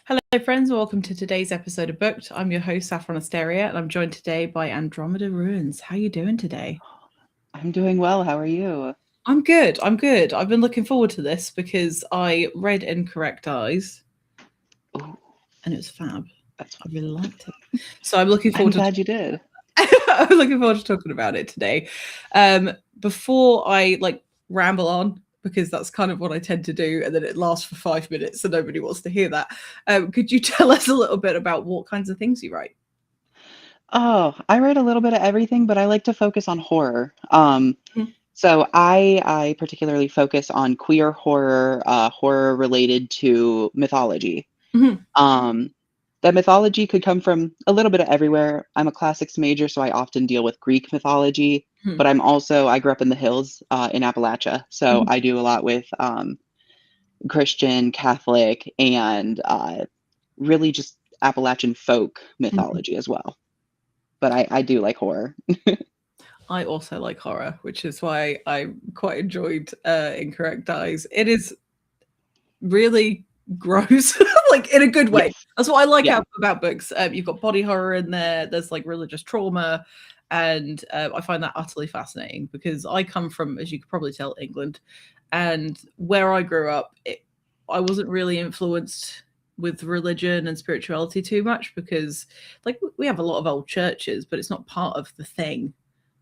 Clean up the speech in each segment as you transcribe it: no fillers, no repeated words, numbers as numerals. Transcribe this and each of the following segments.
Hello, friends. Welcome to today's episode of Booked. I'm your host, Saffron Asteria, and I'm joined today by Andromeda Ruins. How are you doing today? I'm doing well. How are you? I'm good. I'm good. I've been looking forward to this because I read Incorrect Eyes, Ooh, and it was fab. that's I fun. really liked it. So I'm looking I'm forward to glad you did. I'm looking forward to talking about it today. Before I ramble on, because that's kind of what I tend to do, and then it lasts for 5 minutes, so nobody wants to hear that. Could you tell us a little bit about what kinds of things you write? Oh, I write a little bit of everything, but I like to focus on horror. Mhm. So I particularly focus on queer horror, horror related to mythology. Mhm. Um, that mythology could come from a little bit of everywhere. I'm a classics major, so I often deal with Greek mythology, Mhm. but I grew up in the hills in Appalachia, so Mhm. I do a lot with Christian, Catholic, and really just Appalachian folk Mhm. mythology as well. But I do like horror. I also like horror, which is why I quite enjoyed Incorrect Eyes. It is really gross, like in a good way. Yes. That's what I like Yeah. about books. You've got body horror in there. There's like religious trauma, and I find that utterly fascinating because I come from, as you could probably tell, England, and where I grew up, I wasn't really influenced with religion and spirituality too much because, like, we have a lot of old churches, but it's not part of the thing,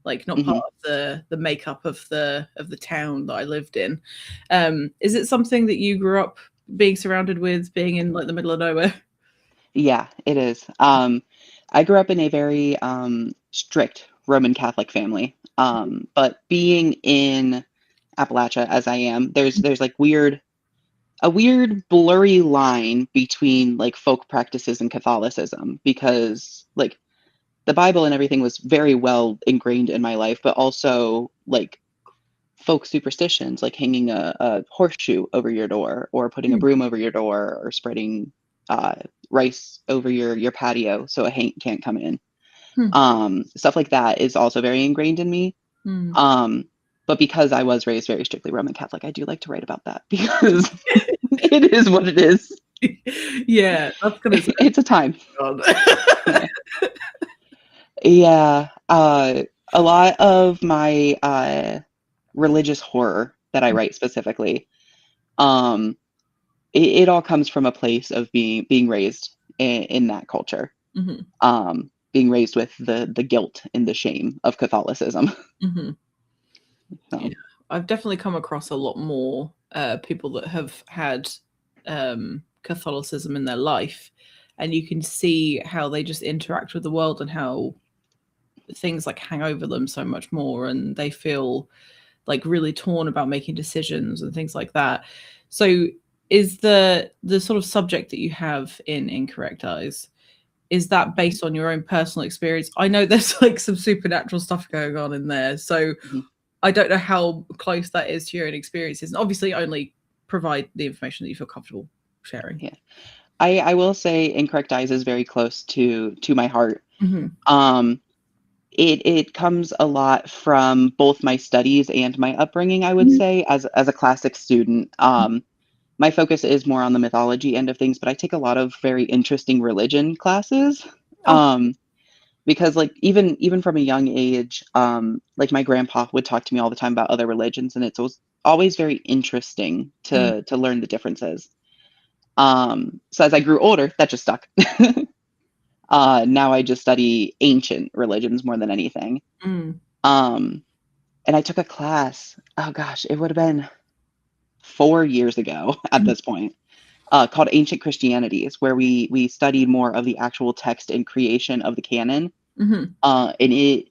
like not part Hmm. of the makeup of the town that I lived in. Is it something that you grew up being surrounded with, being in like the middle of nowhere? Yeah, it is. I grew up in a very strict Roman Catholic family. But being in Appalachia as I am, there's like a weird blurry line between like folk practices and Catholicism because like the Bible and everything was very well ingrained in my life, but also like folk superstitions, like hanging a horseshoe over your door, or putting a Hmm. broom over your door, or spreading uh, rice over your patio so a haint can't come in. Hmm. Stuff like that is also very ingrained in me. Hmm. Um, but because I was raised very strictly Roman Catholic, I do like to write about that because it is what it is. Yeah, that's gonna sound It's a time. odd. Yeah. Yeah. A lot of my religious horror that I write specifically, um, it all comes from a place of being raised in that culture, Mhm. being raised with the guilt and the shame of Catholicism. Mhm. Yeah, So, I've definitely come across a lot more people that have had Catholicism in their life, and you can see how they just interact with the world and how things like hang over them so much more, and they feel like really torn about making decisions and things like that. So, is the sort of subject that you have in Incorrect Eyes, is that based on your own personal experience? I know there's like some supernatural stuff going on in there, so mhm, I don't know how close that is to your own experiences. And obviously, only provide the information that you feel comfortable sharing. yeah. I will say Incorrect Eyes is very close to my heart. Hmm. Um, it comes a lot from both my studies and my upbringing, I would say, as a classic student. My focus is more on the mythology end of things, but I take a lot of very interesting religion classes. Oh. Um, because like even from a young age, like my grandpa would talk to me all the time about other religions, and it's always very interesting Mm. to learn the differences. So as I grew older, that just stuck. Now I just study ancient religions more than anything. Mm. Um, and I took a class. Oh gosh, it would have been 4 years ago at Mm. this point, called Ancient Christianities, where we studied more of the actual text and creation of the canon. Mhm. And it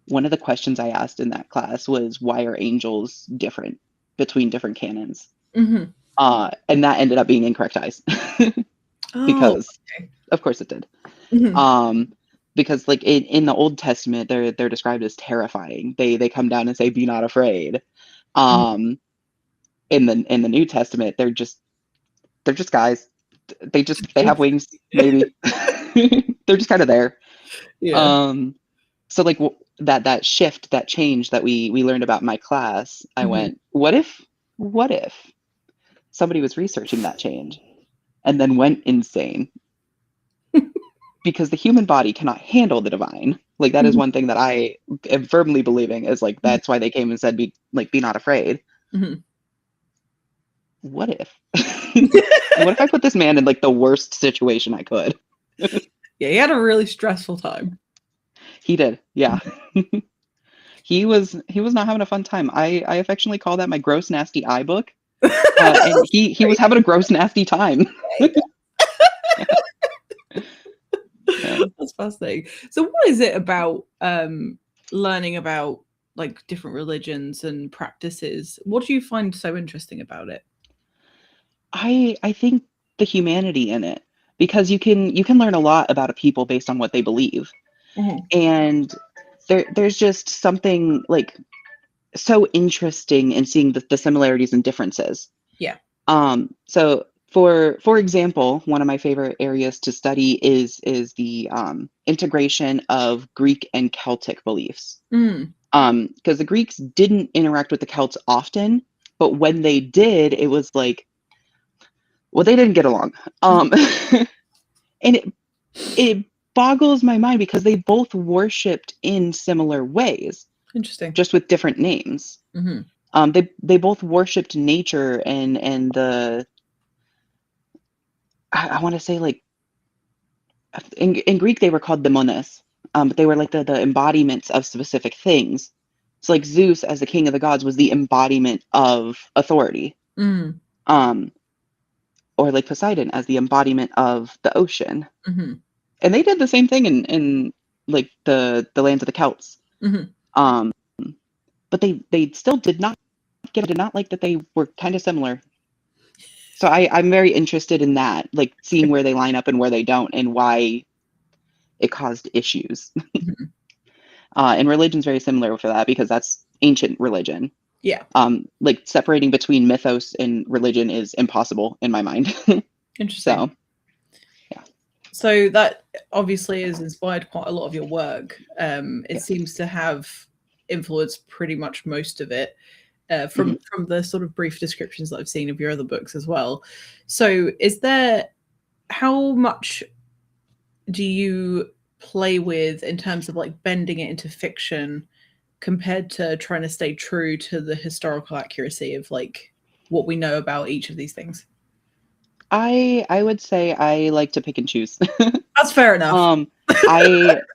one of the questions I asked in that class was, why are angels different between different canons? Mhm. And that ended up being Incorrect Eyes Oh, because okay. of course it did. Mhm. Um, because like in the Old Testament, they're described as terrifying. They come down and say, "Be not afraid." Mm. Um, in the New Testament, they're just guys. They have wings, maybe. They're just kind of there. Yeah. Um, so like that shift, that change that we learned about in my class, I Mhm. went, what if somebody was researching that change? and then went insane because the human body cannot handle the divine. Like that is one thing that I am firmly believing is like that's why they came and said be not afraid. Mhm. What if? What if I put this man in like the worst situation I could? Yeah, he had a really stressful time. He did, yeah. He was not having a fun time. I affectionately call that my gross nasty eye book. And he was having a gross nasty time. Yeah. That's fascinating. So what is it about learning about like different religions and practices? What do you find so interesting about it? I think the humanity in it, because you can learn a lot about a people based on what they believe. And there's just something like so interesting in seeing the similarities and differences. Yeah. So for example, one of my favorite areas to study is the integration of Greek and Celtic beliefs. Because the Greeks didn't interact with the Celts often, but when they did, it was like, well, they didn't get along. And it boggles my mind because they both worshipped in similar ways. Interesting. Just with different names. They both worshipped nature and the I want to say like in Greek they were called daimones, but they were like the embodiments of specific things. So like Zeus as the king of the gods was the embodiment of authority. Or like Poseidon as the embodiment of the ocean. And they did the same thing in like the lands of the Celts. But they still did not like that they were kind of similar. So I'm very interested in that, like seeing where they line up and where they don't and why it caused issues. And religion's very similar for that because that's ancient religion. Yeah. Like separating between mythos and religion is impossible in my mind. Interesting. So, yeah. So that obviously has inspired quite a lot of your work. It seems to have influenced pretty much most of it. From the sort of brief descriptions that I've seen of your other books as well. So how much do you play with in terms of like bending it into fiction compared to trying to stay true to the historical accuracy of like what we know about each of these things? I would say I like to pick and choose. That's fair enough.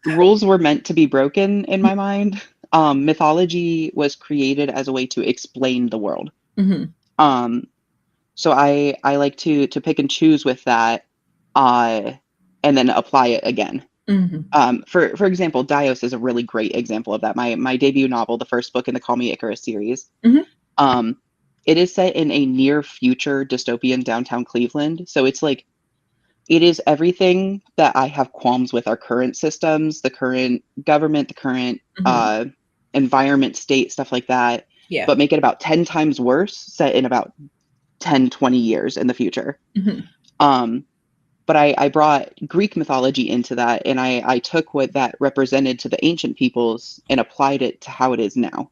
Rules were meant to be broken in my mind. Mythology was created as a way to explain the world. So I like to pick and choose with that, and then apply it again. For example, Dios is a really great example of that. My debut novel, the first book in the Call Me Icarus series. It is set in a near future dystopian downtown Cleveland. So it's like, it is everything that I have qualms with our current systems, the current government, the current environment, state, stuff like that. Yeah. But make it about 10 times worse, set in about 10, 20 years in the future. But I brought Greek mythology into that, and I took what that represented to the ancient peoples and applied it to how it is now.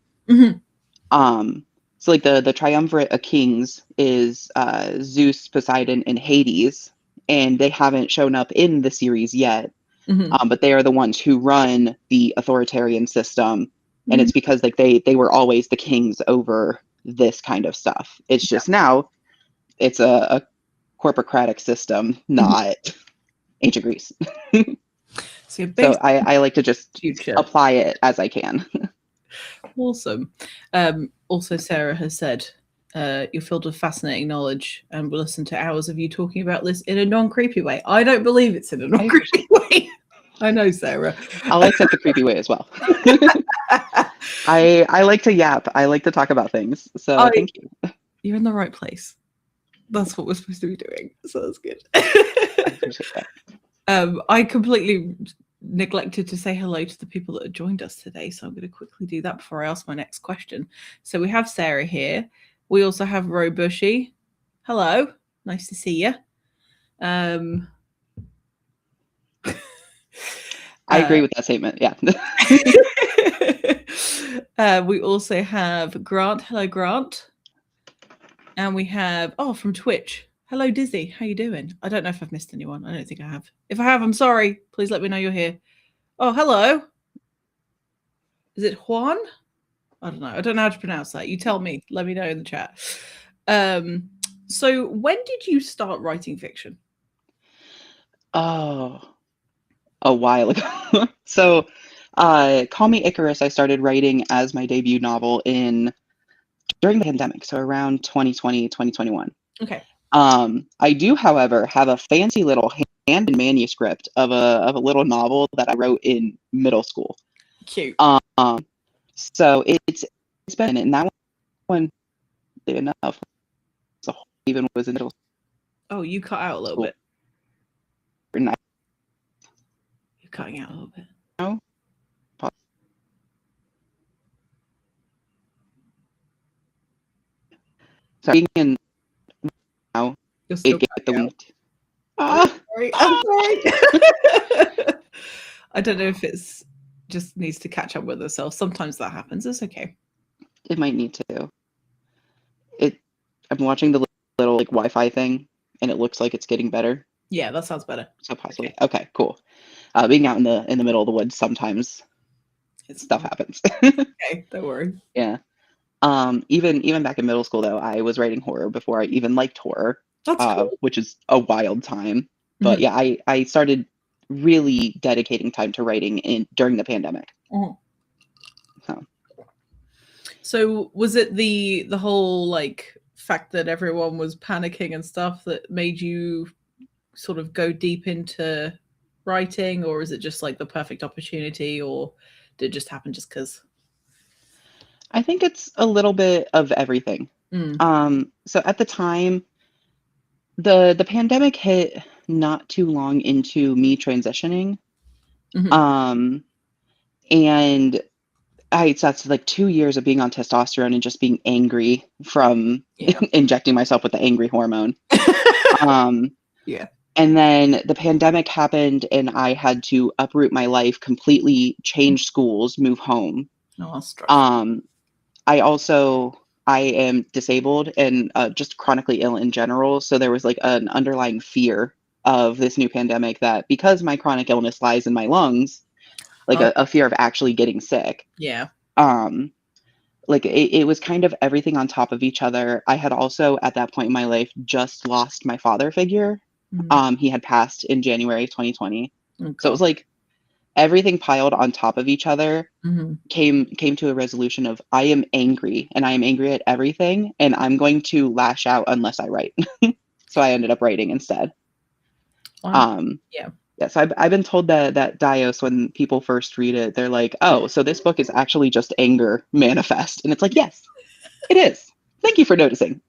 So like the triumvirate of kings is Zeus, Poseidon, and Hades, and they haven't shown up in the series yet. But they are the ones who run the authoritarian system, and it's because like they were always the kings over this kind of stuff. It's just now it's a corporocratic system, not ancient Greece. So I like to just apply it as I can. Awesome. Also, Sarah has said, you're filled with fascinating knowledge and we'll listen to hours of you talking about this in a non-creepy way. I don't believe it's in a non-creepy way. I know, Sarah. I'll accept the creepy way as well. I like to yap. I like to talk about things. So thank you. You're in the right place. That's what we're supposed to be doing. So that's good. I completely neglected to say hello to the people that have joined us today, so I'm going to quickly do that before I ask my next question. So we have Sarah here. We also have Ro Bushy. Hello, nice to see you. I agree with that statement. Yeah. We also have Grant. Hello, Grant. And we have from Twitch. Hello, Dizzy. How you doing? I don't know if I've missed anyone. I don't think I have. If I have, I'm sorry. Please let me know you're here. Oh, hello. Is it Juan? I don't know. I don't know how to pronounce that. You tell me. Let me know in the chat. So when did you start writing fiction? Oh, a while ago. So, Call Me Icarus, I started writing as my debut novel during the pandemic, so around 2020, 2021. Okay. I do, however, have a fancy little hand manuscript of a little novel that I wrote in middle school. Cute. So it's been, and that one, enough, so even was in middle Oh, you cut out a little school. bit. And You're cutting out a little bit. now, so being in now, You're still it get the cutting out. ah, I'm sorry. I don't know if it's just needs to catch up with itself. Sometimes that happens. It's okay. it might need to. I'm watching the little like Wi-Fi thing, and it looks like it's getting better. Yeah, that sounds better. So possibly. Okay, cool. Being out in the middle of the woods, sometimes stuff happens. Okay, don't worry. Yeah. Even back in middle school though, I was writing horror before I even liked horror. That's cool. Which is a wild time. But yeah, I started really dedicating time to writing during the pandemic. So was it the whole like fact that everyone was panicking and stuff that made you sort of go deep into writing, or is it just like the perfect opportunity, or did it just happen just because? I think it's a little bit of everything. So at the time, the pandemic hit not too long into me transitioning. And that's like 2 years of being on testosterone and just being angry from injecting myself with the angry hormone. Yeah. And then the pandemic happened and I had to uproot my life, completely change schools, move home. No, that's stressful. I am disabled and just chronically ill in general. So there was like an underlying fear of this new pandemic that because my chronic illness lies in my lungs, like a fear of actually getting sick. Yeah. Like it was kind of everything on top of each other. I had also at that point in my life just lost my father figure. He had passed in January 2020. So it was like everything piled on top of each other came to a resolution of I am angry and I am angry at everything and I'm going to lash out unless I write. So I ended up writing instead. Yeah, so I've been told that Dios, when people first read it, they're like, oh, so this book is actually just anger manifest. And it's like, yes, it is. Thank you for noticing.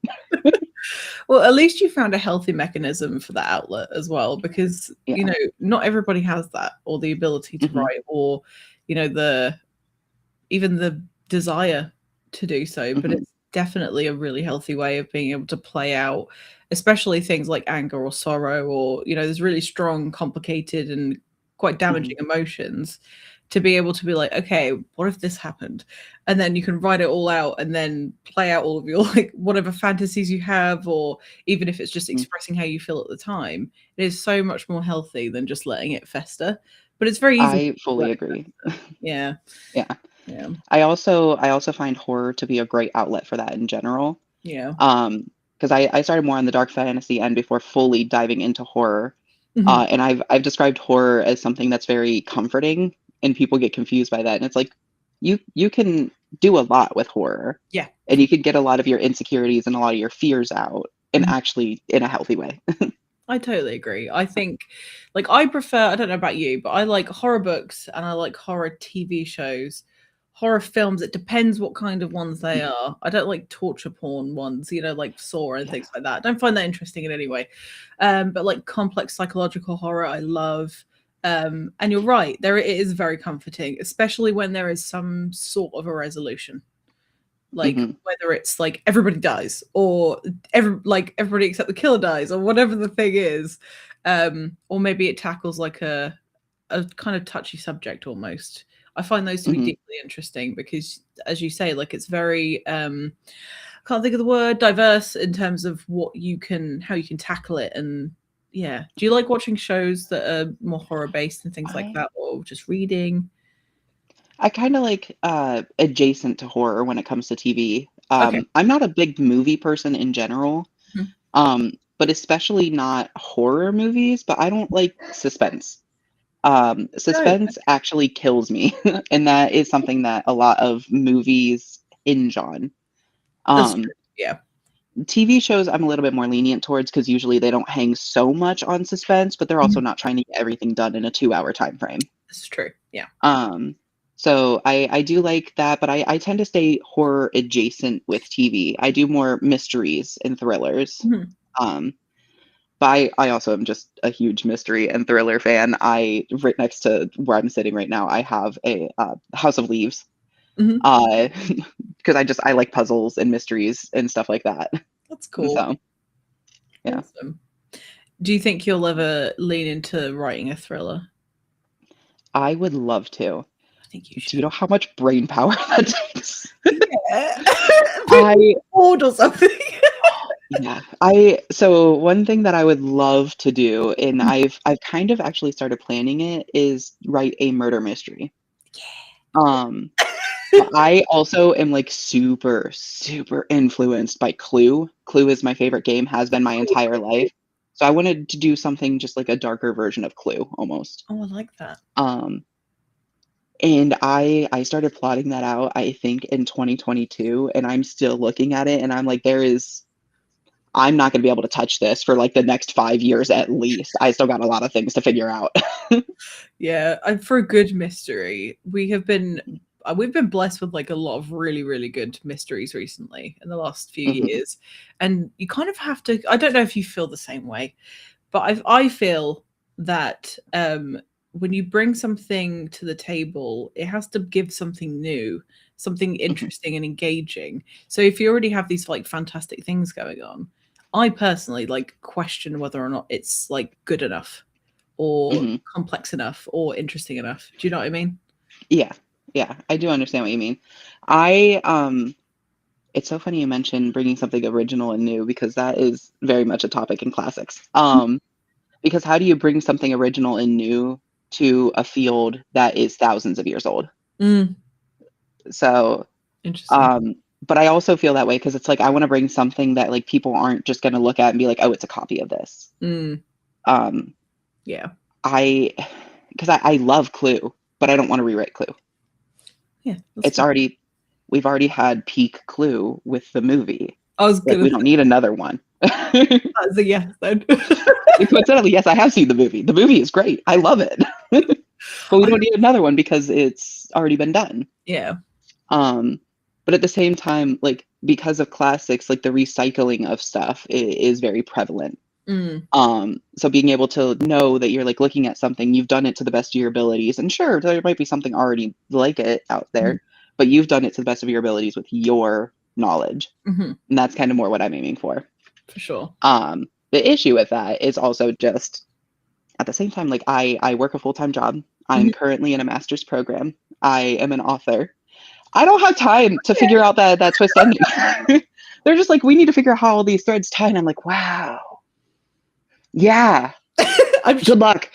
Well, at least you found a healthy mechanism for that outlet as well, because you know, not everybody has that or the ability to write, or you know, even the desire to do so. But it's definitely a really healthy way of being able to play out, especially things like anger or sorrow, or you know, there's really strong, complicated, and quite damaging emotions. To be able to be like, okay, what if this happened? And then you can write it all out and then play out all of your like whatever fantasies you have, or even if it's just expressing how you feel at the time. It is so much more healthy than just letting it fester. But it's very easy. I fully agree. Yeah. Yeah. I also find horror to be a great outlet for that in general. Yeah. Because I started more on the dark fantasy end before fully diving into horror. And I've described horror as something that's very comforting, and people get confused by that. And it's like you can do a lot with horror. Yeah. And you could get a lot of your insecurities and a lot of your fears out, and actually in a healthy way. I totally agree. I think, like, I prefer, I don't know about you, but I like horror books and I like horror TV shows, horror films. It depends what kind of ones they are. I don't like torture porn ones, you know, like Saw and things like that. I don't find that interesting in any way. But like complex psychological horror, I love. And you're right, it is very comforting, especially when there is some sort of a resolution. Like whether it's like everybody dies, or everybody except the killer dies, or whatever the thing is, or maybe it tackles like a kind of touchy subject almost. I find those to be Mhm. deeply interesting because, as you say, like it's very can't think of the word, diverse in terms of how you can tackle it. And yeah, do you like watching shows that are more horror based and things like I that, or just reading? I kind of like adjacent to horror when it comes to TV. Okay. I'm not a big movie person in general, Mhm. but especially not horror movies. But I don't like suspense. No, Suspense actually kills me, and that is something that a lot of movies hinge on. that's true. Um, Yeah, TV shows I'm a little bit more lenient towards because usually they don't hang so much on suspense, but they're also Mhm. not trying to get everything done in a 2-hour time frame. That's true. Yeah. Um, so I do like that, but I tend to stay horror adjacent with TV. I do more mysteries and thrillers. Mhm. Um, but I also am just a huge mystery and thriller fan. I right next to where I'm sitting right now, I have a House of Leaves. Mhm. Uh, because I like puzzles and mysteries and stuff like that. That's And cool. so yeah, Awesome. Do you think you'll ever lean into writing a thriller? I would love to. I think you Do you should. know how much brain power that takes? Yeah. People I bored or something. Yeah. I so one thing that I would love to do, and I've kind of actually started planning it, is write a murder mystery. Um, but I also am like super, super influenced by Clue. Clue is my favorite game, has been my entire life. So I wanted to do something just like a darker version of Clue almost. Oh, I like that. Um, and I started plotting that out, I think in 2022, and I'm still looking at it and I'm like, I'm not going to be able to touch this for like the next 5 years at least. I still got a lot of things to figure out. Yeah, and for a good mystery, we've been blessed with like a lot of really really good mysteries recently in the last few Mhm, years, and you kind of have to. I don't know if you feel the same way, but I feel that when you bring something to the table, it has to give something new, something mhm, interesting and engaging. So if you already have these like fantastic things going on, I personally like question whether or not it's like good enough or mhm. complex enough or interesting enough. Do you know what I mean? Yeah, yeah, I do understand what you mean. I it's so funny you mentioned bringing something original and new because that is very much a topic in classics. Because how do you bring something original and new to a field that is thousands of years old? Mm, So, interesting. um, but I also feel that way because it's like I want to bring something that like people aren't just going to look at and be like, oh, it's a copy of this. Mm, Um, yeah. I because I love Clue, but I don't want to rewrite Clue. Yeah, that's It's fair. already we've already had peak Clue with the movie. I was Like gonna we say don't need another one. that's a yes then. Coincidentally, yes, I have seen the movie. The movie is great. I love it. But we I don't need another one because it's already been done. yeah. Um, but at the same time, like because of classics, like the recycling of stuff is very prevalent. Mm, So being able to know that you're like looking at something, you've done it to the best of your abilities, and sure, there might be something already like it out mhm, there, but you've done it to the best of your abilities with your knowledge, mhm, and that's kind of more what I'm aiming for. for sure. The issue with that is also just at the same time, like I work a full-time job. I'm Mhm. currently in a master's program. I am an author. I don't have time to Yeah. figure out that twist ending. They're just like, we need to figure out how all these threads tie, and I'm like, wow, yeah, I'm sure good luck.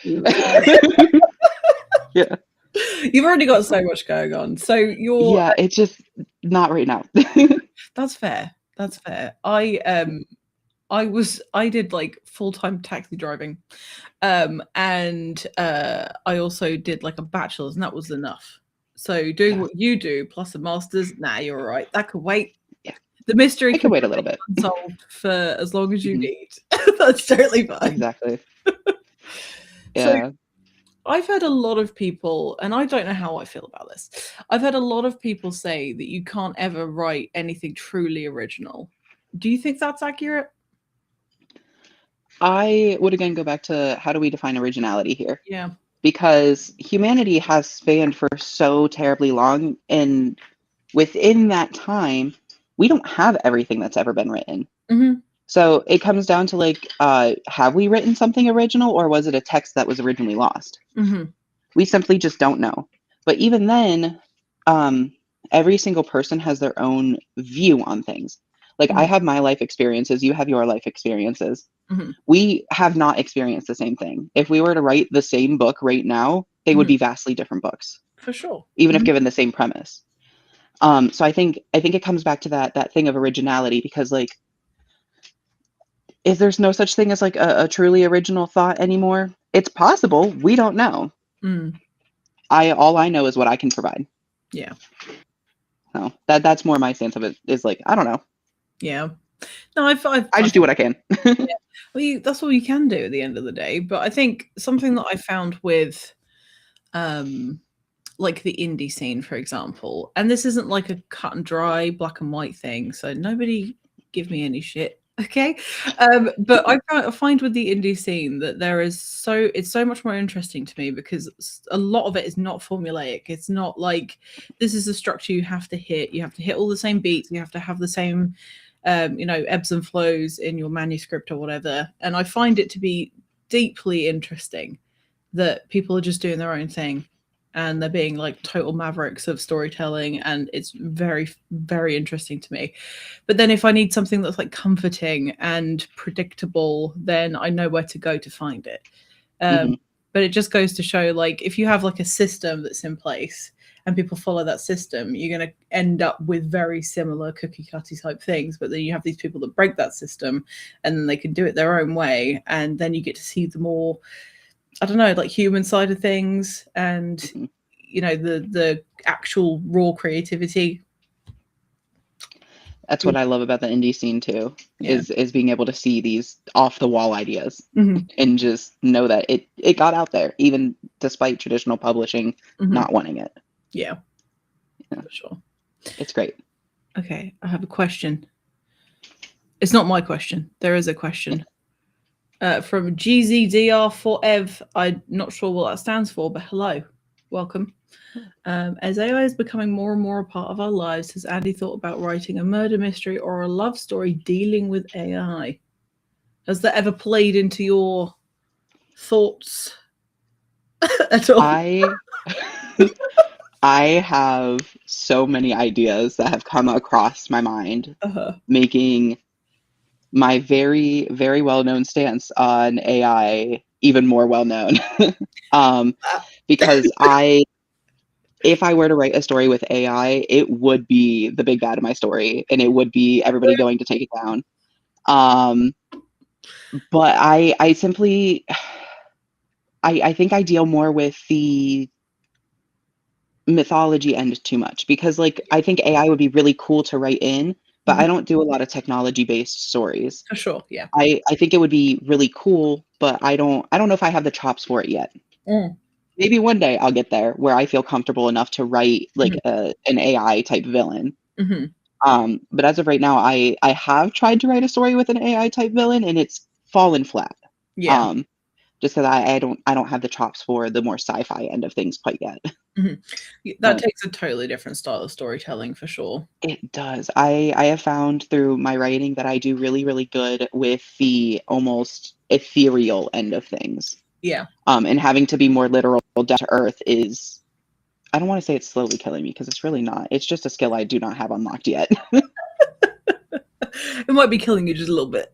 Yeah. you've already got so much going on. So you're Yeah, it's just not right now. that's fair. That's fair. I did like full-time taxi driving. And I also did like a bachelor's and that was enough. So doing Yeah, what you do plus a master's, nah, you're all right. That could wait. yeah. The mystery I can can wait a little remain bit. unsolved for as long as you Mhm, need. That's totally fine. exactly. So Yeah. I've heard a lot of people, and I don't know how I feel about this. I've heard a lot of people say that you can't ever write anything truly original. Do you think that's accurate? I would again go back to how do we define originality here? Yeah. Because humanity has spanned for so terribly long, and within that time, we don't have everything that's ever been written. Hmm. So it comes down to like, have we written something original or was it a text that was originally lost? Hmm. We simply just don't know. But even then, every single person has their own view on things. Like I Mhm. have my life experiences, you have your life experiences. Mhm. We have not experienced the same thing. If we were to write the same book right now, they would Mhm. be vastly different books, For sure. even if Mhm. given the same premise. So I think it comes back to that thing of originality, because like, if there's no such thing as like a truly original thought anymore, it's possible. We don't know. Mm. All I know is what I can provide. Yeah. So that's more my sense of it, is like, I don't know. Yeah. No, I just do what I can. yeah. Well, that's all you can do at the end of the day. But I think something that I found with, like the indie scene, for example, and this isn't like a cut and dry black and white thing, so nobody give me any shit, okay? But I find with the indie scene that it's so much more interesting to me, because a lot of it is not formulaic. It's not like this is a structure you have to hit. You have to hit all the same beats. You have to have the same, ebbs and flows in your manuscript or whatever. And I find it to be deeply interesting that people are just doing their own thing, and they're being like total mavericks of storytelling, and it's very, very interesting to me. But then if I need something that's like comforting and predictable, then I know where to go to find it. Hmm. But it just goes to show, like, if you have like a system that's in place and people follow that system, you're going to end up with very similar cookie cutter type things. But then you have these people that break that system, and then they can do it their own way, and then you get to see the more, I don't know, like human side of things, and Hmm. the actual raw creativity. That's what I love about the indie scene too, Yeah. is being able to see these off the wall ideas Hmm. and just know that it got out there, even despite traditional publishing Hmm. not wanting it. Yeah, Yeah, for sure. it's great. Okay, I have a question. It's not my question. There is a question from GZDR4Ev. I'm not sure what that stands for, but hello, welcome. As AI is becoming more and more a part of our lives, has Andy thought about writing a murder mystery or a love story dealing with AI? Has that ever played into your thoughts at all? I I have so many ideas that have come across my mind, Uh-huh. making my very, very well-known stance on AI even more well-known. um, because if I were to write a story with AI, it would be the big bad of my story, and it would be everybody going to take it down. Um, but I simply, I think I deal more with the mythology end too much, because like I think AI would be really cool to write in, but I Mhm. don't do a lot of technology based stories. For sure, yeah. I think it would be really cool, but I don't know if I have the chops for it yet. Mm. Maybe one day I'll get there where I feel comfortable enough to write like Mhm. an AI type villain. Mhm. But as of right now, I have tried to write a story with an AI type villain, and it's fallen flat. Yeah. Um, just because I don't have the chops for the more sci-fi end of things quite yet. Mhm. That But takes a totally different style of storytelling for sure. it does. I have found through my writing that I do really, really good with the almost ethereal end of things. Yeah. And having to be more literal down to earth is, I don't want to say it's slowly killing me, because it's really not. It's just a skill I do not have unlocked yet. It might be killing you just a little bit.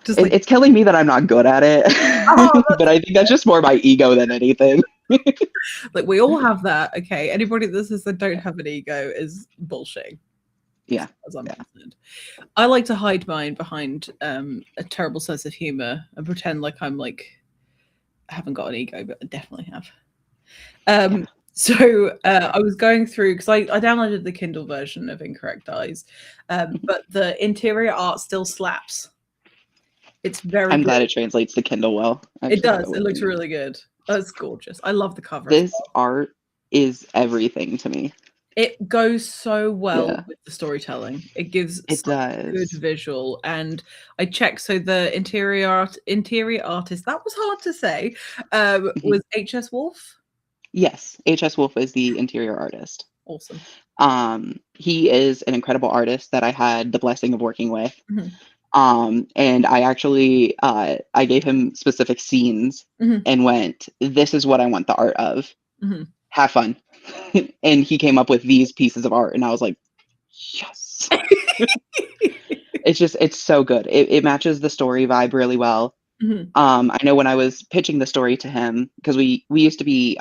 Just like, It's killing me that I'm not good at it. oh, But I think that's just more my ego than anything. like we all have that. Okay. Anybody that says they don't have an ego is bullshitting. Yeah. As I'm Yeah. concerned. I like to hide mine behind a terrible sense of humor and pretend like I'm like, I haven't got an ego, but I definitely have. Yeah. So I was going through, because I downloaded the Kindle version of Incorrect Eyes, but the interior art still slaps. It's very I'm good. glad it translates to Kindle well. I It actually thought does. it It would looks be. really good. Oh, it's gorgeous. I love the cover as This well. art is everything to me. It goes so well Yeah, with the storytelling. It gives it such a good does. visual. And I checked, so the interior artist, that was hard to say, Mhm. was HS Wolf. Yes, H.S. Wolf is the interior artist. Awesome. He is an incredible artist that I had the blessing of working with. Mhm. And I actually I gave him specific scenes Mhm. and went, "This is what I want the art of. Mhm. Have fun." and he came up with these pieces of art, and I was like, yes. It's so good. It matches the story vibe really well. Mhm. I know when I was pitching the story to him, because we used to be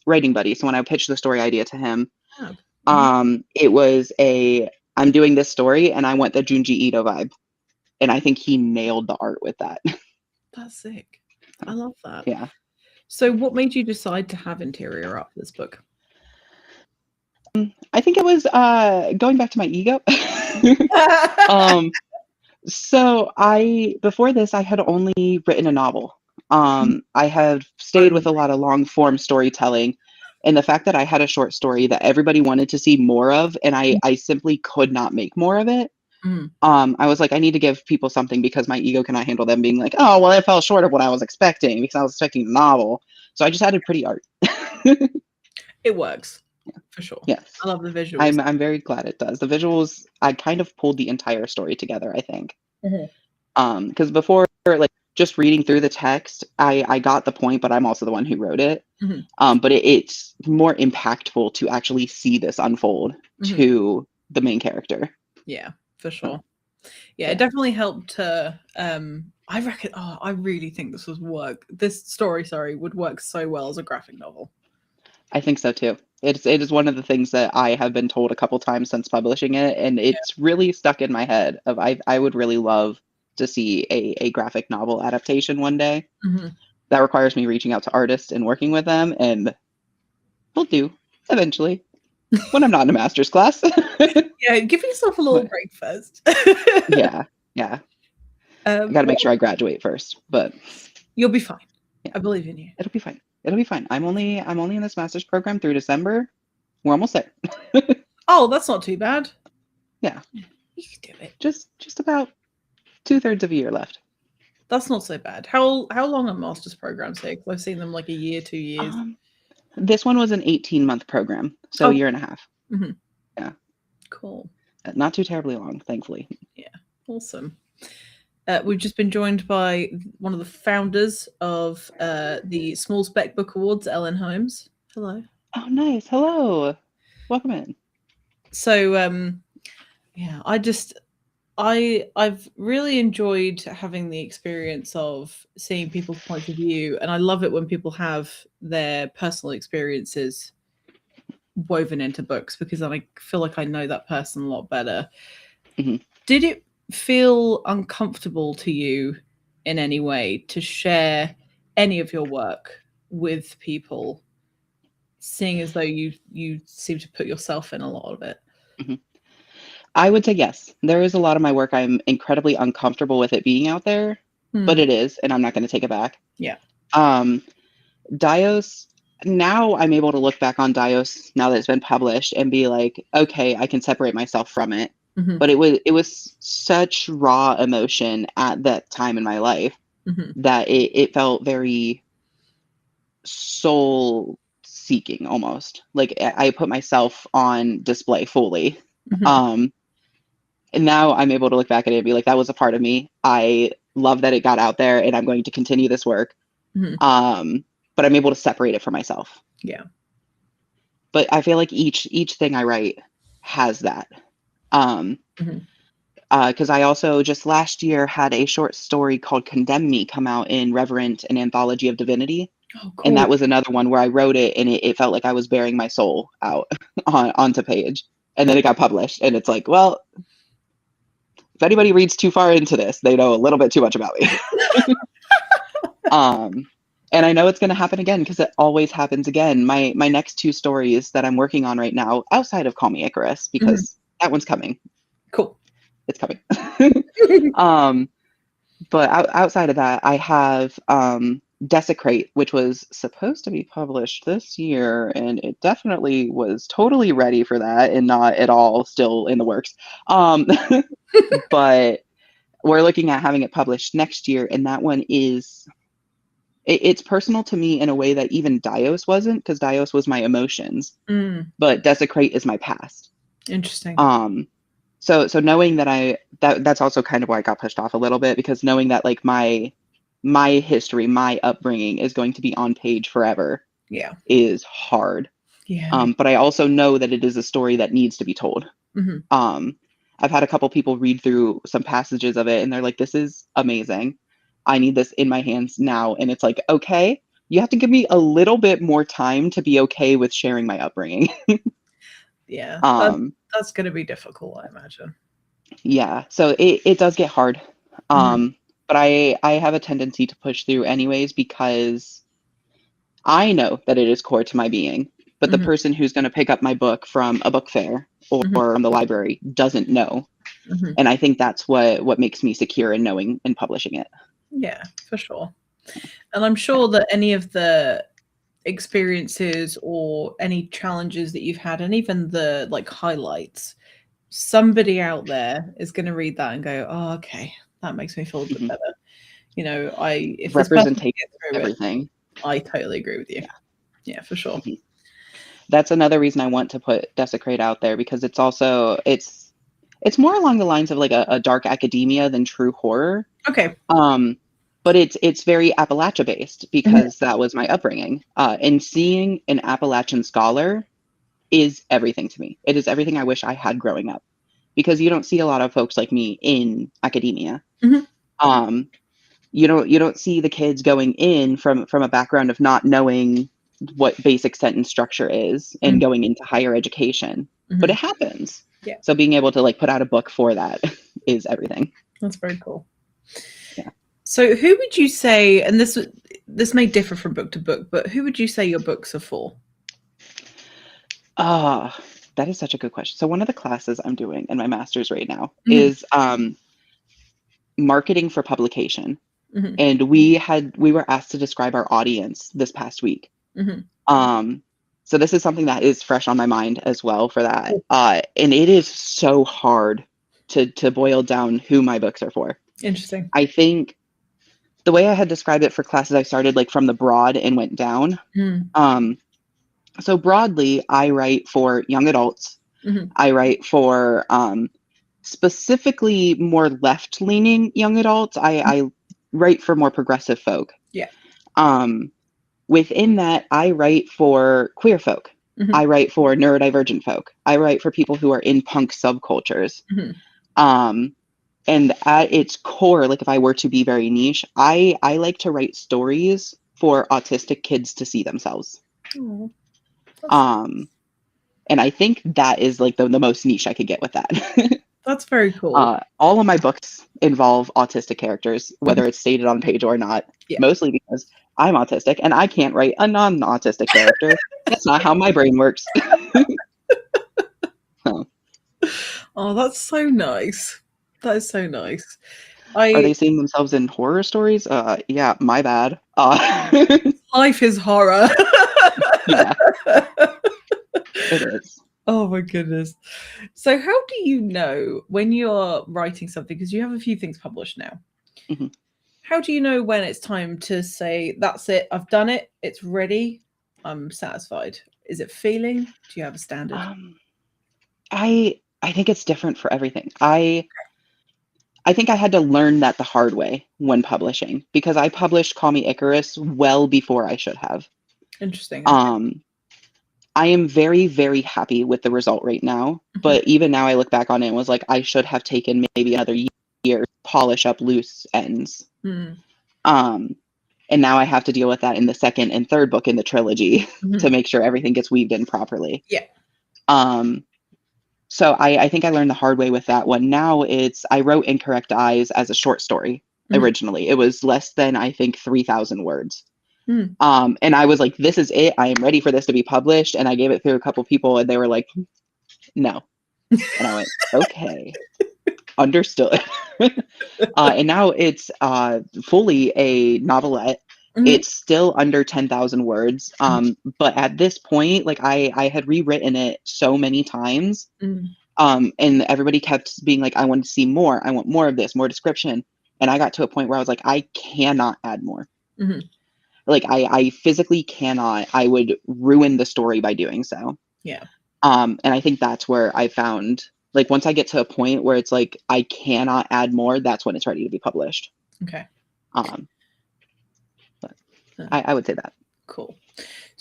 writing buddies. So when I pitched the story idea to him, it was I'm doing this story and I want the Junji Ito vibe. And I think he nailed the art with that. That's sick. I love that. Yeah. So what made you decide to have interior art for this book? I think it was going back to my ego. So before this, I had only written a novel. I have stayed with a lot of long form storytelling, and the fact that I had a short story that everybody wanted to see more of, and I simply could not make more of it. I was like, I need to give people something because my ego cannot handle them being like, oh, well, it fell short of what I was expecting because I was expecting a novel. So I just added pretty art. It works. For sure. Yes. I love the visuals. I'm very glad it does. The visuals, I kind of pulled the entire story together, I think. Because before, like, just reading through the text, I got the point, but I'm also the one who wrote it. But it's more impactful to actually see this unfold to the main character. Yeah, for sure. Yeah, it definitely helped to I reckon I really think this story would work so well as a graphic novel. I think so too. It is one of the things that I have been told a couple times since publishing it, and it's really stuck in my head of I would really love to see a graphic novel adaptation one day. That requires me reaching out to artists and working with them, and we'll do eventually when I'm not in a master's class. Yeah, give yourself a little break first. yeah. I got to make sure I graduate first, but you'll be fine. Yeah. I believe in you. It'll be fine. It'll be fine. I'm only in this master's program through December. We're almost there. Oh, that's not too bad. Yeah. You can do it. Just about 2/3 of a year left. That's not so bad. How long are master's programs take? I've seen them like a year, 2 years. This one was an 18-month program, so a year and a half. Yeah. Cool. Not too terribly long, thankfully. Yeah. Awesome. We've just been joined by one of the founders of the Small Spec Book Awards, Ellen Holmes. Hello. Oh, nice. Hello. Welcome in. So, yeah, I've really enjoyed having the experience of seeing people's points of view, and I love it when people have their personal experiences woven into books because then I feel like I know that person a lot better. Did it feel uncomfortable to you in any way to share any of your work with people, seeing as though you seem to put yourself in a lot of it? I would say yes. There is a lot of my work I'm incredibly uncomfortable with it being out there, but it is, and I'm not going to take it back. Yeah. Dios, now I'm able to look back on Dios now that it's been published and be like, okay, I can separate myself from it. But it was such raw emotion at that time in my life that it felt very soul seeking almost. Like I put myself on display fully. And now I'm able to look back at it and be like, that was a part of me. I love that it got out there and I'm going to continue this work. But I'm able to separate it from myself. Yeah. But I feel like each thing I write has that. Because I also just last year had a short story called Condemn Me come out in Reverent, an anthology of divinity. Oh, cool. And that was another one where I wrote it and it felt like I was bearing my soul out onto page. And then it got published and it's like, well, if anybody reads too far into this, they know a little bit too much about me. And I know it's going to happen again because it always happens again. My next 2 stories that I'm working on right now, outside of Call Me Icarus, because that one's coming. Cool. It's coming. But outside of that, I have Desecrate, which was supposed to be published this year, and it definitely was totally ready for that and not at all still in the works. But we're looking at having it published next year, and that one it's personal to me in a way that even Dios wasn't, because Dios was my emotions, but Desecrate is my past. Interesting. So knowing that that's also kind of why I got pushed off a little bit, because knowing that like my history, my upbringing is going to be on page forever. Yeah. Is hard. Yeah. But I also know that it is a story that needs to be told. Mhm. I've had a couple people read through some passages of it and they're like, this is amazing. I need this in my hands now. And it's like, okay, you have to give me a little bit more time to be okay with sharing my upbringing. Yeah. um, That's going to be difficult, I imagine. yeah, so it does get hard. Mhm. But I have a tendency to push through anyways because I know that it is core to my being. But the Mhm. person who's going to pick up my book from a book fair or Mhm. from the library doesn't know. Mhm. And I think that's what makes me secure in knowing and publishing it. Yeah, for sure. And I'm sure that any of the experiences or any challenges that you've had, and even the like highlights, somebody out there is going to read that and go, "Oh, okay, that makes me feel a bit Mhm. better." You know, if this person can Representation get through it, everything. I totally agree with you. Yeah. Yeah, for sure. Mhm. That's another reason I want to put Desecrate out there because it's also it's more along the lines of like a dark academia than true horror. Okay. But it's very Appalachia based Mhm. because that was my upbringing. And seeing an Appalachian scholar is everything to me. It is everything I wish I had growing up because you don't see a lot of folks like me in academia. Mhm. Um, you don't see the kids going in from a background of not knowing what basic sentence structure is and Mhm. going into higher education, but it Mhm. happens. Yeah, So being able to like put out a book for that is everything. that's very cool. Yeah. So, who would you say, and this may differ from book to book, but who would you say your books are for? Ah, that is such a good question. So one of the classes I'm doing in my master's right now Mhm. is marketing for publication. Mhm. And we were asked to describe our audience this past week. Mhm. Um, so this is something that is fresh on my mind as well for that. Cool. And it is so hard to boil down who my books are for. Interesting. I think the way I had described it for classes, I started like from the broad and went down. Mm. Um, so broadly, I write for young adults. Mhm. I write for specifically more left-leaning young adults. I write for more progressive folk. Yeah. Um, Within that, I write for queer folk. Mhm. I write for neurodivergent folk. I write for people who are in punk subcultures. Mhm. Um, and at its core, like if I were to be very niche, I like to write stories for autistic kids to see themselves. Oh, that's Um, and I think that is like the most niche I could get with that. that's very cool. All of my books involve autistic characters, Mhm. whether it's stated on page or not, Yeah. mostly because I'm autistic and I can't write a non-autistic character. That's not how my brain works. So, Oh, that's so nice. That is so nice. are I they seeing themselves in horror stories? Yeah, my bad. Life is horror. Yeah, it is. Oh my goodness. So how do you know when you're writing something, because you have a few things published now? Mhm. How do you know when it's time to say, that's it, I've done it, it's ready, I'm satisfied? Is it feeling? Do you have a standard? Um, I think it's different for everything. I think I had to learn that the hard way when publishing because I published Call Me Icarus well before I should have. Interesting. Okay. Um, I am very, very happy with the result right now. Mhm. But even now, I look back on it and was like, I should have taken maybe another year to polish up loose ends. Mm. Um, and now I have to deal with that in the second and third book in the trilogy to Mhm. make sure everything gets weaved in properly. Yeah. Um, so I think I learned the hard way with that one. Now I wrote Incorrect Eyes as a short story Mhm. originally. It was less than, I think, 3,000 words. Mm. And I was like, this is it. I am ready for this to be published. And I gave it through a couple people and they were like, no. And I went, okay, understood. And now it's fully a novelette. Mhm. It's still under 10,000 words. But at this point, like I had rewritten it so many times. Mm. And everybody kept being like, I want to see more. I want more of this, more description. And I got to a point where I was like, I cannot add more. Mhm. Like I physically cannot. I would ruin the story by doing so. Yeah. And I think that's where I found like once I get to a point where it's like I cannot add more, that's when it's ready to be published. Okay. Um, but Uh, I would say that. Cool.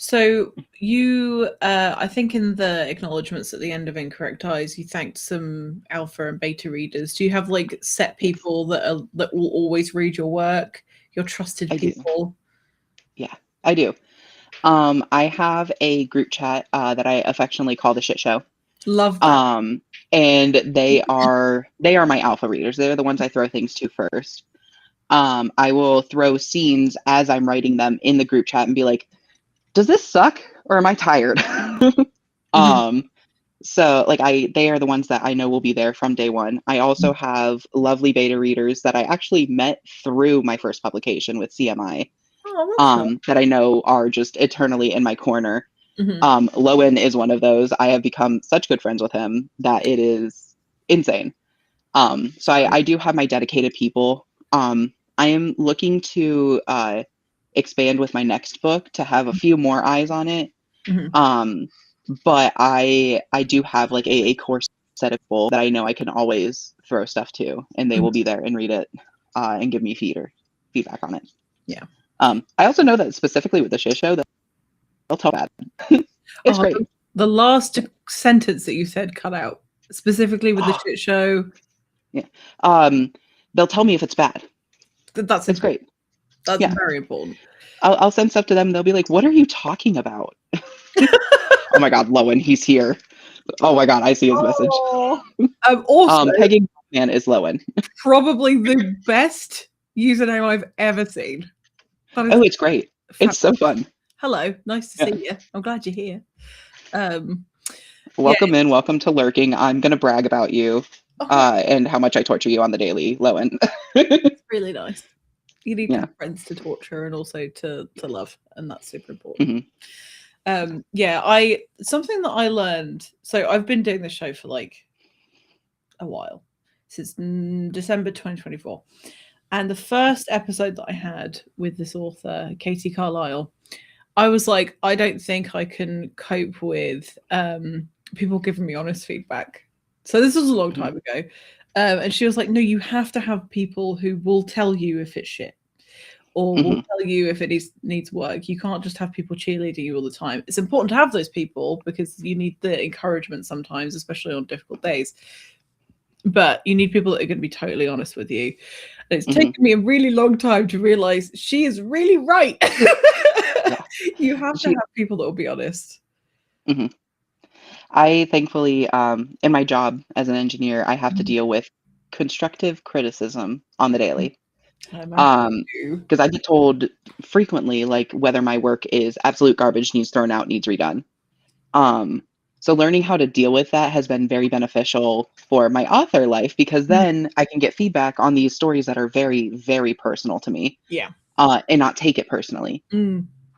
So you, I think in the acknowledgements at the end of Incorrect Eyes, you thanked some alpha and beta readers. Do you have like set people that will always read your work, your trusted I do. people? Yeah, I do. I have a group chat that I affectionately call the shit show. Love that. And they are my alpha readers. They're the ones I throw things to first. I will throw scenes as I'm writing them in the group chat and be like, does this suck or am I tired? So like they are the ones that I know will be there from day one. I also have lovely beta readers that I actually met through my first publication with CMI, Oh, that's nice. that I know are just eternally in my corner. Mhm. Lowen is one of those. I have become such good friends with him that it is insane. So I do have my dedicated people. I am looking to expand with my next book to have a few more eyes on it. Mhm. But I do have like a core set of people that I know I can always throw stuff to, and they will be there and read it and give me feedback on it. Yeah. I also know that specifically with the shit show that they'll tell bad. It's great. The last sentence that you said cut out, specifically with the shit show. Yeah. They'll tell me if it's bad. That's It's important. great. That's Yeah. very important. I'll send stuff to them. They'll be like, "What are you talking about?" Oh my God, Lowen, he's here. Oh my God, I see his message. Also, Pegging Man is Lowen. probably the best username I've ever seen. Oh, it's great. It's so fun. Hello, nice to see you. I'm glad you're here. Welcome in. Welcome to Lurking. I'm gonna brag about you and how much I torture you on the daily, Lowen. It's really nice. You need to Yeah. have friends to torture and also to love, and that's super important. Mhm. Something that I learned. So I've been doing this show for like a while, since December 2024, and the first episode that I had with this author, Katie Carlisle, I was like, I don't think I can cope with people giving me honest feedback. So this was a long time ago. And she was like, no, you have to have people who will tell you if it's shit or will tell you if it needs work. You can't just have people cheerleading you all the time. It's important to have those people because you need the encouragement sometimes, especially on difficult days. But you need people that are going to be totally honest with you. And it's taken me a really long time to realize she is really right. Yeah. You have to have people that will be honest. I thankfully, in my job as an engineer, I have to deal with constructive criticism on the daily. Because I get told frequently, like, whether my work is absolute garbage, needs thrown out, needs redone. So learning how to deal with that has been very beneficial for my author life, because then I can get feedback on these stories that are very, very personal to me. Yeah. And not take it personally.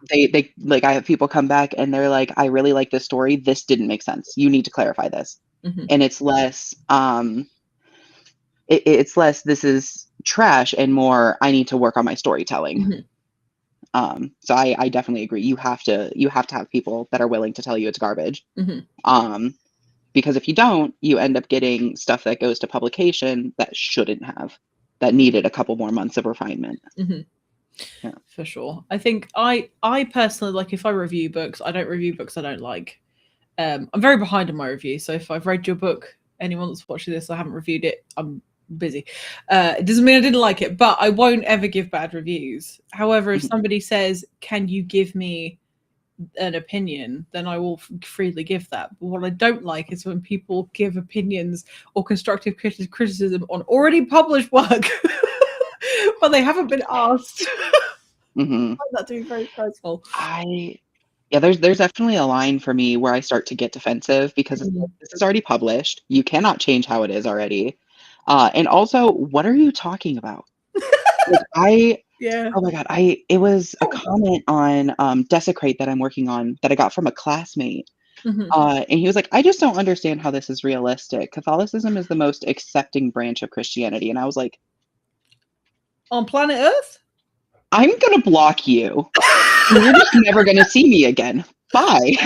They like, I have people come back and they're like, I really like this story. This didn't make sense. You need to clarify this. And it's less, it's less, this is trash, and more, I need to work on my storytelling. So I definitely agree. You have to have people that are willing to tell you it's garbage. Because if you don't, you end up getting stuff that goes to publication that shouldn't have, that needed a couple more months of refinement. Yeah. For sure. I think I personally, like, if I review books, I don't review books I don't like. I'm very behind on my review. So if I've read your book, anyone that's watching this, I haven't reviewed it, I'm busy. It doesn't mean I didn't like it, but I won't ever give bad reviews. However, if somebody says, can you give me an opinion, then I will freely give that. But what I don't like is when people give opinions or constructive criticism on already published work but they haven't been asked. I find that to be very personal. There's definitely a line for me where I start to get defensive, because it's like, this is already published. You cannot change how it is already. And also, what are you talking about? Like, oh my God, it was a comment on Desecrate that I'm working on that I got from a classmate. And he was like, I just don't understand how this is realistic. Catholicism is the most accepting branch of Christianity. And I was like, on planet Earth? I'm going to block you. You're just never going to see me again. Bye.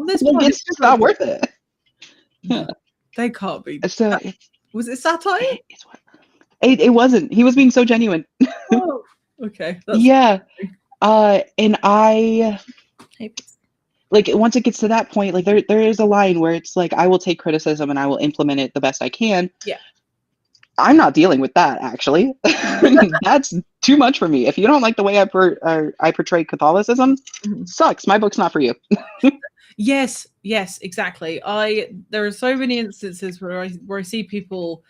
On this planet, it's just not worth it. Yeah. They can't be. So was it satire? It wasn't. He was being so genuine. Oh, okay. Yeah. And I Hey, peace. Like once it gets to that point, like there is a line where it's like I will take criticism and I will implement it the best I can. Yeah. I'm not dealing with that actually. That's too much for me. If you don't like the way I portray Catholicism, sucks. My book's not for you. Yes, exactly. There are so many instances where I see people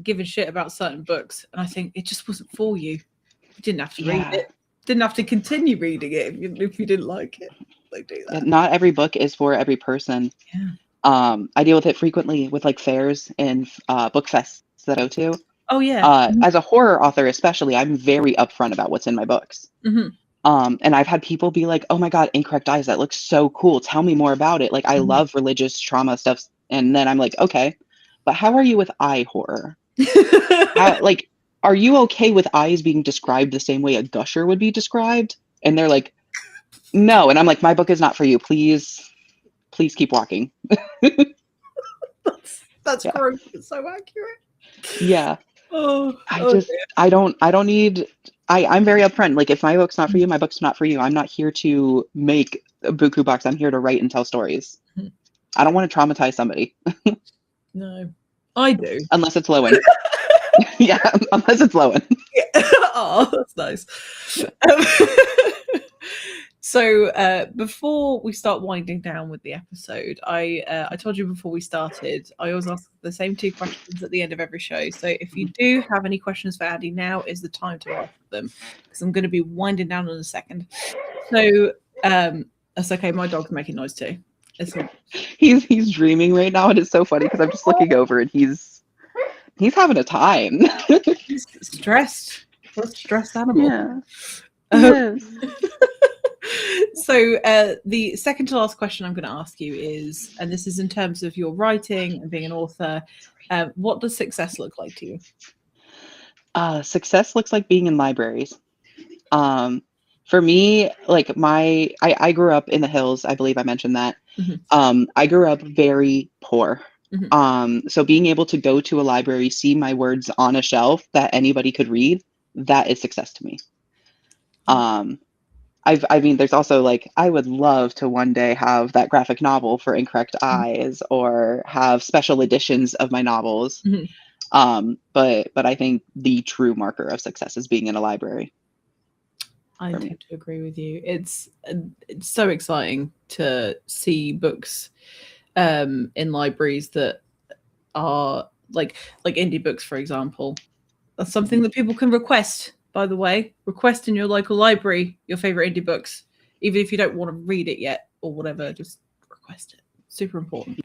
give a shit about certain books, and I think it just wasn't for you. You didn't have to read it. Didn't have to continue reading it if you didn't like it. Like, do that. Not every book is for every person. Yeah. I deal with it frequently with like fairs and book fests that I go to. Oh yeah. As a horror author, especially, I'm very upfront about what's in my books. And I've had people be like, "Oh my God, Incorrect Eyes, that looks so cool. Tell me more about it." Like, I love religious trauma stuff. And then I'm like, okay, but how are you with eye horror? Like, are you okay with eyes being described the same way a gusher would be described? And they're like, no. And I'm like, my book is not for you. Please keep walking. That's gross. It's so accurate. Yeah. Dear. I'm very upfront. Like, if my book's not for you, my book's not for you. I'm not here to make a buku box. I'm here to write and tell stories. I don't want to traumatize somebody. No, I do. Unless it's Lowen. Yeah, unless it's Lowen. Yeah. Oh, that's nice. So before we start winding down with the episode, I told you before we started, I always ask the same 2 questions at the end of every show. So if you do have any questions for Andy, now is the time to ask them, because I'm going to be winding down in a second. So that's okay. My dog's making noise too. He's dreaming right now, and it's so funny because I'm just looking over and he's having a time. He's stressed. What a stressed animal. Yeah. Yes. So the second to last question I'm going to ask you is, and this is in terms of your writing and being an author, what does success look like to you? Success looks like being in libraries. For me, like I grew up in the hills. I believe I mentioned that. I grew up very poor. So being able to go to a library, see my words on a shelf that anybody could read, that is success to me. I mean, there's also like, I would love to one day have that graphic novel for Incorrect Eyes or have special editions of my novels. But I think the true marker of success is being in a library. I tend to agree with you. It's so exciting to see books in libraries that are like indie books, for example. That's something that people can request. By the way, request in your local library your favorite indie books, even if you don't want to read it yet or whatever. Just request it. Super important.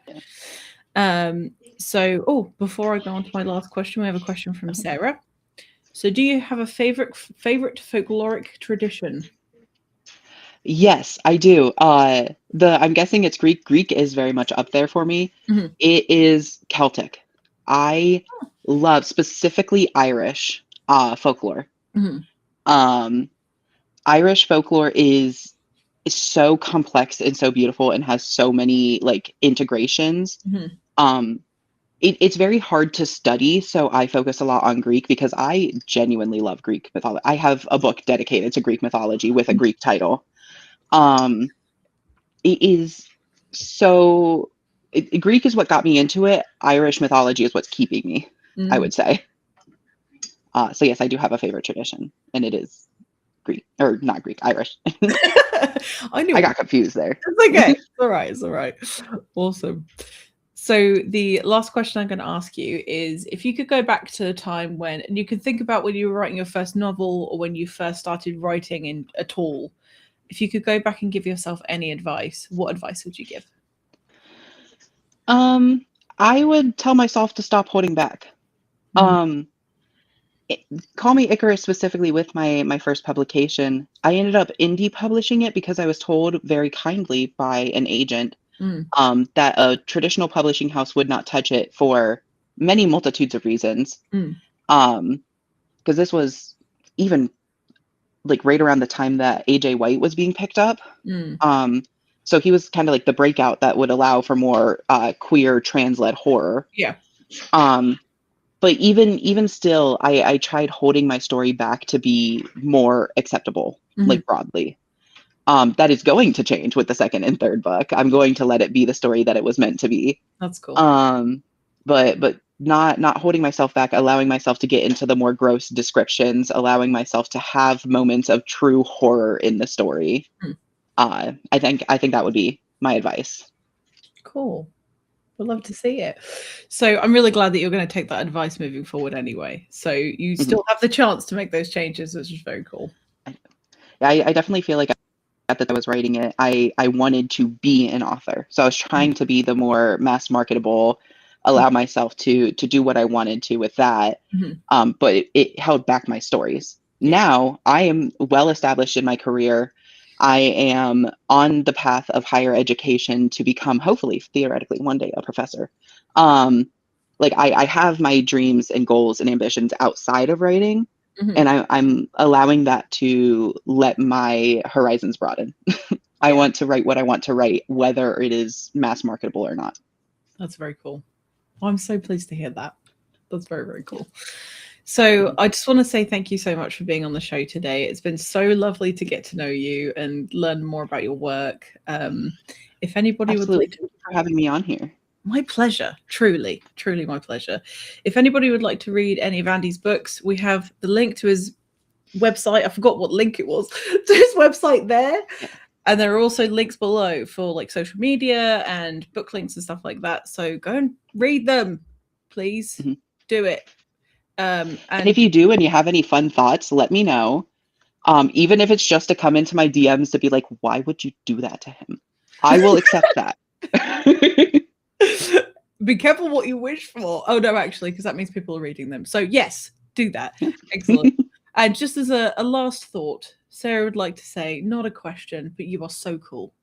So, before I go on to my last question, we have a question from Sarah. So, do you have a favorite folkloric tradition? Yes, I do. I'm guessing it's Greek. Greek is very much up there for me. It is Celtic. I love specifically Irish folklore. Irish folklore is so complex and so beautiful and has so many like integrations. It's very hard to study, so I focus a lot on Greek because I genuinely love Greek mythology. I have a book dedicated to Greek mythology with a Greek title. It is so Greek is what got me into it. Irish mythology is what's keeping me, I would say. So yes, I do have a favorite tradition, and it is Greek, or not Greek, Irish. I got confused there. It's okay. It's all right. Awesome. So the last question I'm going to ask you is, if you could go back to the time when, and you can think about when you were writing your first novel or when you first started writing at all, if you could go back and give yourself any advice, what advice would you give? I would tell myself to stop holding back. Call Me Icarus specifically with my first publication. I ended up indie publishing it because I was told very kindly by an agent that a traditional publishing house would not touch it for many multitudes of reasons. Because this was even like right around the time that AJ White was being picked up. So he was kind of like the breakout that would allow for more queer trans-led horror. Yeah. But even still, I tried holding my story back to be more acceptable, like broadly. That is going to change with the second and third book. I'm going to let it be the story that it was meant to be. That's cool. But not holding myself back, allowing myself to get into the more gross descriptions, allowing myself to have moments of true horror in the story. I think that would be my advice. Cool. We'd love to see it. So I'm really glad that you're going to take that advice moving forward anyway. So you still have the chance to make those changes, which is very cool. I definitely feel like that I was writing it, I wanted to be an author. So I was trying to be the more mass marketable, allow myself to do what I wanted to with that. But it held back my stories. Now I am well established in my career. I am on the path of higher education to become, hopefully, theoretically, one day a professor. Like I have my dreams and goals and ambitions outside of writing. And I'm allowing that to let my horizons broaden. I want to write what I want to write, whether it is mass marketable or not. That's very cool. Well, I'm so pleased to hear that. That's very, very cool. So I just want to say thank you so much for being on the show today. It's been so lovely to get to know you and learn more about your work. If anybody would like to... Thank you for having me on here. My pleasure. Truly, truly my pleasure. If anybody would like to read any of Andy's books, we have the link to his website. I forgot what link it was to his website there. And there are also links below for like social media and book links and stuff like that. So go and read them, please. Do it. And if you do and you have any fun thoughts, let me know. Even if it's just to come into my DMs to be like, why would you do that to him? I will accept that. Be careful what you wish for. Oh no, actually, because that means people are reading them. So yes, do that. Excellent. And just as a last thought, Sarah would like to say, not a question, but you are so cool.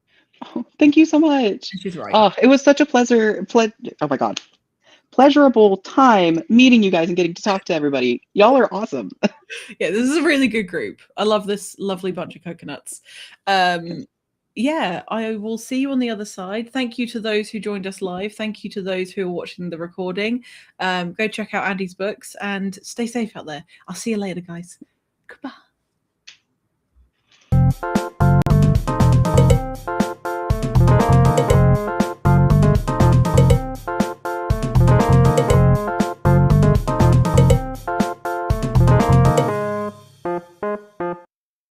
Oh, thank you so much. She's right. Oh, it was such a oh my God. Pleasurable time meeting you guys and getting to talk to everybody. Y'all are awesome. Yeah, this is a really good group. I love this lovely bunch of coconuts. Yeah, I will see you on the other side. Thank you to those who joined us live. Thank you to those who are watching the recording. Go check out Andy's books and stay safe out there. I'll see you later, guys. Goodbye.